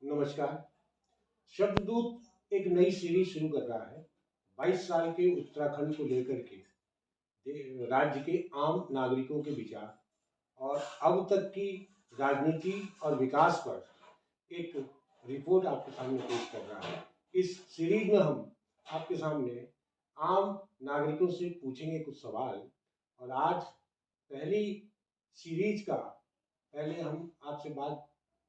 नमस्कार। शब्ददूत एक नई सीरीज शुरू कर रहा है। 22 साल के उत्तराखंड को लेकर के राज्य के आम नागरिकों के विचार और अब तक की राजनीति और विकास पर एक रिपोर्ट आपके सामने पेश कर रहा है। इस सीरीज में हम आपके सामने आम नागरिकों से पूछेंगे कुछ सवाल। और आज पहली सीरीज का पहले हम आपसे बात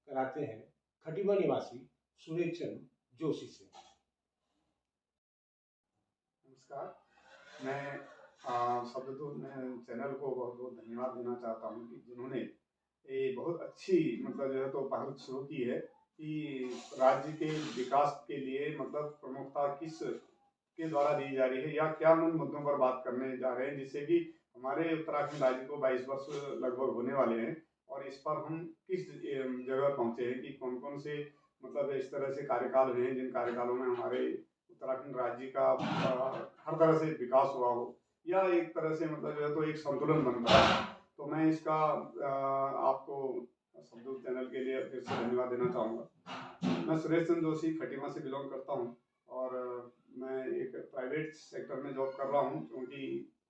कराते हैं खटीमा निवासी सुरेश चंद्र जोशी से। नमस्कार। मैं शब्ददूत चैनल को बहुत बहुत धन्यवाद देना चाहता हूँ कि जिन्होंने ये बहुत अच्छी मतलब जो है तो पहल शुरू की है कि राज्य के विकास के लिए मतलब प्रमुखता किस के द्वारा दी जा रही है या क्या उन मुद्दों पर बात करने जा रहे हैं जिससे कि हमारे उत्तराखंड राज्य को 22 वर्ष लगभग होने वाले हैं और इस पर हम किस जगह पहुँचे हैं कि कौन कौन से मतलब इस तरह से कार्यकाल हुए हैं जिन कार्यकालों में हमारे उत्तराखंड राज्य का हर तरह से विकास हुआ हो या एक तरह से मतलब जो है तो एक संतुलन बन रहा है। तो मैं इसका आपको शब्ददूत चैनल के लिए फिर से धन्यवाद देना चाहूँगा। मैं सुरेश चंद्र जोशी खटीमा से बिलोंग करता हूँ और मैं एक प्राइवेट सेक्टर में जॉब कर रहा हूँ क्योंकि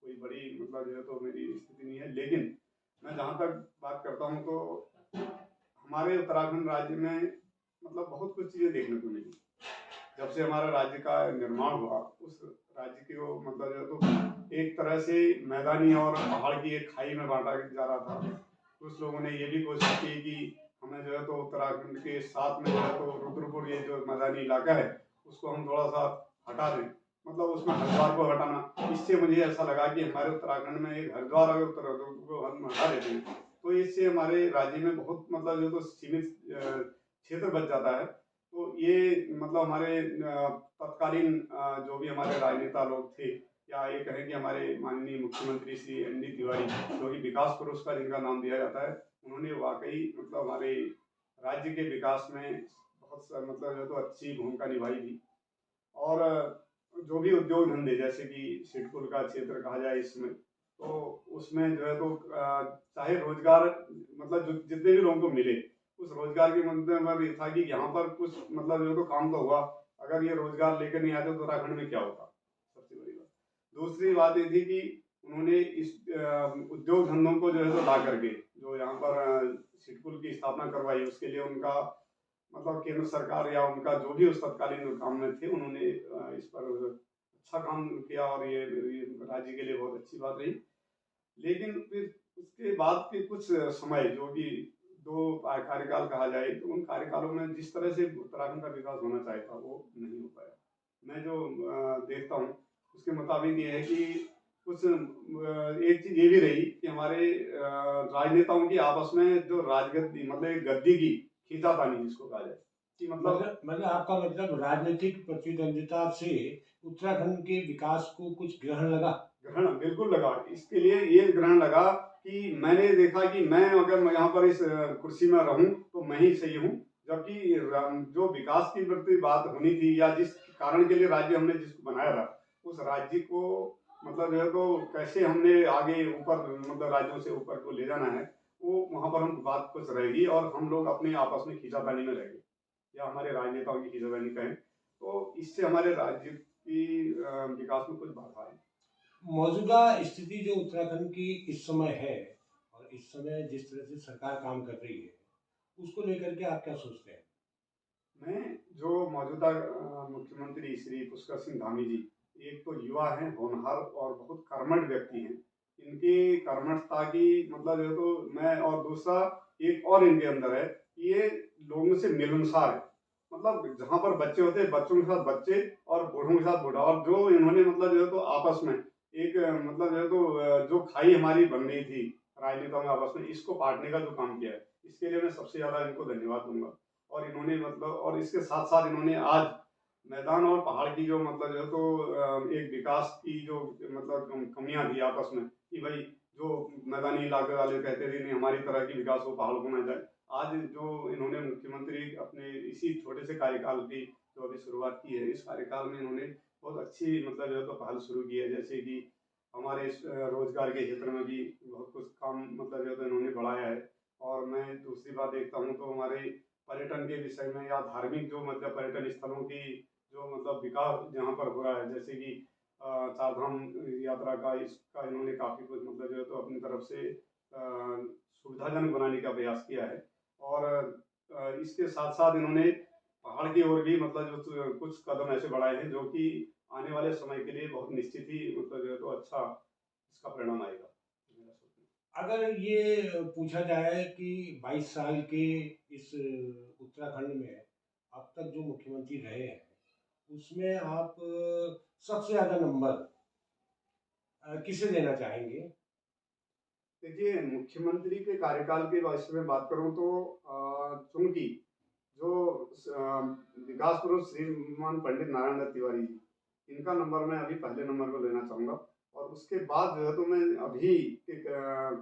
कोई बड़ी मतलब जो है तो मेरी स्थिति नहीं है। लेकिन मैं जहाँ तक बात करता हूँ तो हमारे उत्तराखंड राज्य में मतलब बहुत कुछ चीज़ें देखने को मिली। जब से हमारा राज्य का निर्माण हुआ उस राज्य की वो मतलब जो तो एक तरह से मैदानी और पहाड़ की एक खाई में बांटा जा रहा था। कुछ लोगों ने ये भी कोशिश की कि हमें जो है तो उत्तराखंड के साथ में जो है तो रुद्रपुर ये जो मैदानी इलाका है उसको हम थोड़ा सा हटा दें, मतलब उसमें हरिद्वार को हटाना। इससे मुझे ऐसा लगा कि हमारे उत्तराखंड में एक हरिद्वार अगर उत्तराखंड को हम हटा देते हैं तो इससे हमारे राज्य में बहुत मतलब जो तो सीमित क्षेत्र बच जाता है। तो ये मतलब हमारे तत्कालीन जो भी हमारे राजनेता लोग थे या ये कहें कि हमारे माननीय मुख्यमंत्री श्री एन डी तिवारी जो कि विकास पुरुष का जिनका नाम दिया जाता है, उन्होंने वाकई मतलब हमारे राज्य के विकास में बहुत मतलब जो तो अच्छी भूमिका निभाई थी। और जो भी उद्योग धंधे जैसे कि सिडकुल का क्षेत्र कहा जाए इसमें तो उसमें जो है तो चाहे रोजगार मतलब जो जितने भी लोगों को मिले उस रोजगार के मुद्दे पर ये था कि यहाँ पर कुछ मतलब जो तो काम तो हुआ, अगर ये रोजगार लेकर नहीं आते तो उत्तराखंड में क्या होता, सबसे बड़ी बात। दूसरी बात ये थी कि उन्होंने इस उद्योग धंधों को जो है तो ला करके जो यहाँ पर सिडकुल की स्थापना करवाई उसके लिए उनका मतलब केंद्र सरकार या उनका जो भी उस तत्कालीन काम में थे उन्होंने इस पर अच्छा काम किया और ये राज्य के लिए बहुत अच्छी बात रही। लेकिन फिर उसके बाद के कुछ समय जो कि दो कार्यकाल कहा जाए तो उन कार्यकालों में जिस तरह से उत्तराखंड का विकास होना चाहिए था वो नहीं हो पाया। मैं जो देखता हूँ उसके मुताबिक ये है कि कुछ एक चीज ये भी रही कि हमारे राजनेताओं की आपस में जो राजगद्दी मतलब एक गद्दी की खींचातानी जिसको कहा जाए कि मतलब आपका मतलब राजनीतिक प्रतिद्वंदिता से उत्तराखंड के विकास को कुछ ग्रहण लगा? ग्रहण बिल्कुल लगा। इसके लिए ये ग्रहण लगा कि मैंने देखा कि मैं अगर मैं यहाँ पर इस कुर्सी में रहूं तो मैं ही सही हूँ, जबकि जो विकास की प्रति बात होनी थी या जिस कारण के लिए राज्य हमने जिसको बनाया था उस राज्य को मतलब जो है तो कैसे हमने आगे ऊपर मतलब राज्यों से ऊपर को ले जाना है वो वहाँ पर हम बात कुछ रहेगी और हम लोग अपने आपस में खींचातानी में रहेंगे या हमारे राजनेताओं की खींचातानी कहें तो इससे हमारे राज्य की विकास में कुछ बाधा है। मौजूदा स्थिति जो उत्तराखंड की इस समय है और इस समय जिस तरह से सरकार काम कर रही है उसको लेकर के आप क्या सोचते हैं? मैं जो मौजूदा मुख्यमंत्री श्री पुष्कर सिंह धामी जी एक तो युवा हैं, होनहार और बहुत कर्मठ व्यक्ति हैं। इनकी कर्मठता की मतलब जो तो मैं और दूसरा एक और इनके अंदर है कि ये लोगों से मिलनसार है। मतलब जहाँ पर बच्चे होते हैं बच्चों के साथ बच्चे और बूढ़ों के साथ बूढ़ा, और जो इन्होंने मतलब जो है तो आपस में एक मतलब जो है तो जो खाई हमारी बन रही थी राजनेताओं में आपस में इसको पाटने का जो काम किया है इसके लिए मैं सबसे ज़्यादा इनको धन्यवाद दूंगा। और इन्होंने मतलब और इसके साथ साथ इन्होंने आज मैदान और पहाड़ की जो मतलब जो तो एक विकास की जो मतलब कमियां थी आपस में कि भाई जो मैदानी इलाके वाले कहते थे नहीं हमारी तरह की विकास हो पहाड़ को ना जाए, आज जो इन्होंने मुख्यमंत्री अपने इसी छोटे से कार्यकाल की जो अभी शुरुआत की है इस कार्यकाल में इन्होंने बहुत अच्छी मतलब जो है तो पहल शुरू की है। जैसे कि हमारे रोजगार के क्षेत्र में भी बहुत कुछ काम मतलब जो है तो इन्होंने बढ़ाया है। और मैं दूसरी बात देखता हूँ तो हमारे पर्यटन के विषय में या धार्मिक जो मतलब पर्यटन स्थलों की जो मतलब विकास जहाँ पर हो रहा है, जैसे कि चार धाम यात्रा का इसका इन्होंने काफ़ी कुछ मतलब जो है तो अपनी तरफ से सुविधाजनक बनाने का प्रयास किया है। और इसके साथ साथ इन्होंने पहाड़ की ओर भी मतलब जो कुछ कदम ऐसे बढ़ाए हैं जो कि आने वाले समय के लिए बहुत निश्चित ही मतलब जो है तो अच्छा इसका परिणाम आएगा, मेरा सोचना अगर ये पूछा जाए कि 22 साल के इस उत्तराखंड में अब तक जो मुख्यमंत्री रहे हैं, उसमें आप सबसे ज़्यादा नंबर किसे देना चाहेंगे? है। देखिए, मुख्यमंत्री के कार्यकाल के विषय में बात करूँ तो चूंकि जो विकास पुरुष श्रीमान पंडित नारायण दत्त तिवारी जी, इनका नंबर मैं अभी पहले नंबर पर लेना चाहूँगा। और उसके बाद जो है तो मैं अभी एक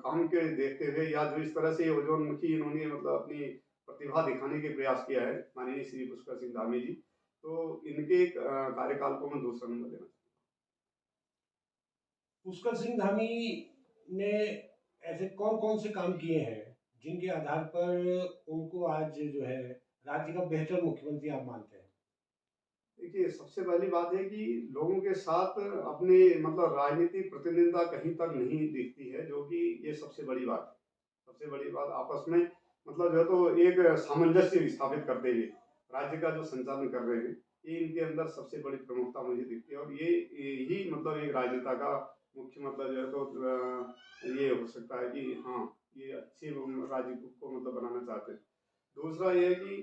काम के देखते हुए या जो इस तरह से उद्योगमुखी इन्होंने मतलब अपनी प्रतिभा दिखाने के प्रयास किया है माननीय श्री पुष्कर सिंह धामी जी, तो इनके कार्यकाल को मैं दूसरा नंबर देना पुष्कर सिंह धामी ने ऐसे कौन-कौन से काम किए हैं, जिनके आधार पर उनको आज जो है राज्य का बेहतर मुख्यमंत्री आप मानते हैं? देखिए, सबसे पहली बात है कि लोगों के साथ अपने मतलब राजनीतिक प्रतिद्वंद्विता कहीं तक नहीं दिखती है, जो कि ये सबसे बड़ी बात है। सबसे बड़ी बात आपस में मतलब जो है तो एक सामंजस्य स्थापित करते हुए राज्य का जो संचालन कर रहे हैं, ये इनके अंदर सबसे बड़ी प्रमुखता मुझे दिखती है। और ये ही मतलब एक राजनेता का मुख्य मतलब जो है तो ये हो सकता है कि हाँ, ये अच्छे राज्य को मतलब बनाना चाहते हैं। दूसरा ये है कि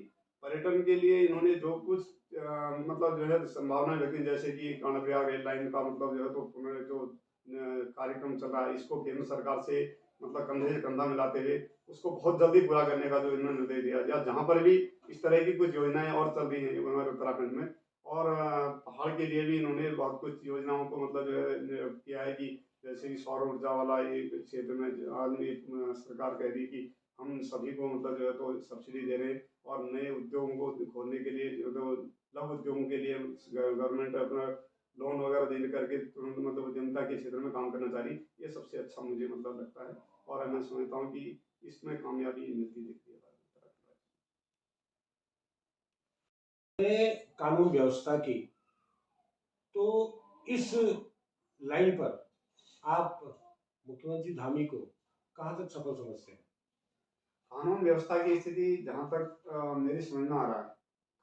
पर्यटन के लिए इन्होंने जो कुछ मतलब जो है संभावना व्यक्ति जैसे कि कर्णप्रयाग रेल लाइन का मतलब जो है तो जो कार्यक्रम चल रहा है, इसको केंद्र सरकार से मतलब कंधे से कंधा मिलाते हुए उसको बहुत जल्दी पूरा करने का जो इन्होंने निर्देश दिया, या जहाँ पर भी इस तरह की कुछ योजनाएं और चल रही हैं हमारे उत्तराखंड में। और पहाड़ के लिए भी इन्होंने बहुत कुछ योजनाओं को मतलब जो है किया है कि जैसे कि सौर ऊर्जा वाला एक क्षेत्र में आज सरकार कह रही कि हम सभी को मतलब जो है तो सब्सिडी दे रहे हैं। और नए उद्योगों को खोलने के लिए जो तो लघु उद्योगों के लिए गवर्नमेंट अपना लोन वगैरह दे करके तुरंत मतलब उद्यमिता के क्षेत्र में काम करना चाह रही। ये सबसे अच्छा मुझे मतलब लगता है और मैं समझता हूँ कि इसमें कामयाबी मिलती दिखती है भारत सरकार कानून व्यवस्था की, तो इस लाइन पर आप मुख्यमंत्री धामी को कहाँ तक सफल समझते हैं? कानून व्यवस्था की स्थिति जहाँ तक मेरी समझ में आ रहा है,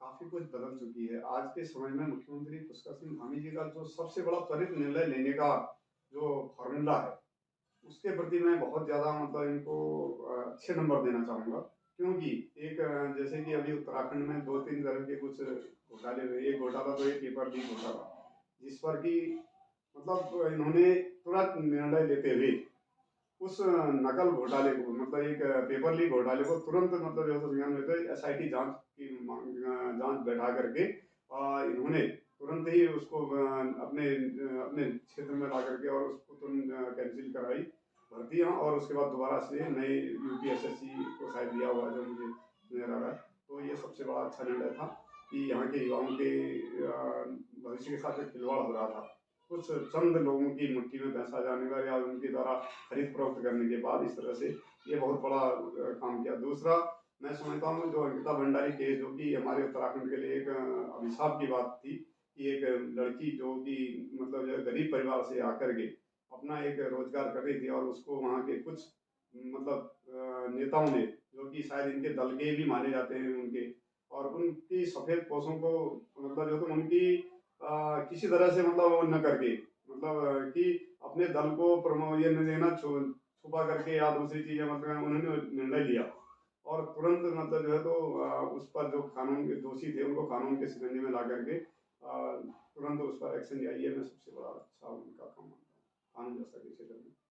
काफी कुछ बदल चुकी है। आज के समय में मुख्यमंत्री पुष्कर सिंह धामी जी का जो सबसे बड़ा त्वरित निर्णय लेने का जो फॉर्मूला है, उसके प्रति मैं बहुत ज़्यादा मतलब इनको अच्छे नंबर देना चाहूँगा। क्योंकि एक जैसे कि अभी उत्तराखंड में 2-3 तरह के कुछ घोटाले हुए। एक घोटाला तो ये पेपर लीक घोटाला, जिस पर कि मतलब इन्होंने तुरंत निर्णय लेते हुए उस नकल घोटाले को मतलब एक पेपर लीक घोटाले को तुरंत मतलब जो है संज्ञान में लेते एसआईटी जांच की जांच बैठा करके इन्होंने तुरंत ही उसको अपने अपने क्षेत्र में ला करके और उसको तुरंत कैंसिल कराई भर्तियाँ। और उसके बाद दोबारा से नए यूपीएसएससी को शायद दिया हुआ जो मुझे नजर आ रहा है। तो ये सबसे बड़ा अच्छा निर्णय था कि यहाँ के युवाओं के भविष्य के साथ जो खिलवाड़ हो रहा था, कुछ चंद लोगों की मुट्ठी में पैसा जाने का या उनके द्वारा खरीद फरोख्त करने के बाद इस तरह से ये बहुत बड़ा काम किया। दूसरा मैं समझता हूँ जो अंकिता भंडारी केस जो कि हमारे उत्तराखंड के लिए एक अभिशाप की बात थी कि एक लड़की जो कि मतलब जो गरीब परिवार से आकर के अपना एक रोजगार कर रही थी और उसको वहाँ के कुछ मतलब नेताओं ने जो कि शायद इनके दल के भी माने जाते हैं उनके, और उनकी सफ़ेद पोशों को मतलब जो तो उनकी किसी तरह से मतलब वो न करके मतलब कि अपने दल को प्रमो ये न देना छुपा करके या दूसरी चीज़ें मतलब उन्होंने निर्णय लिया। और तुरंत मतलब जो है तो उस पर जो कानून के दोषी थे उनको कानून के शिकंजे में ला करके तुरंत उस पर एक्शन लिया। ये मैं सबसे बड़ा अच्छा उनका काम मानता हूँ कानून व्यवस्था के क्षेत्र में।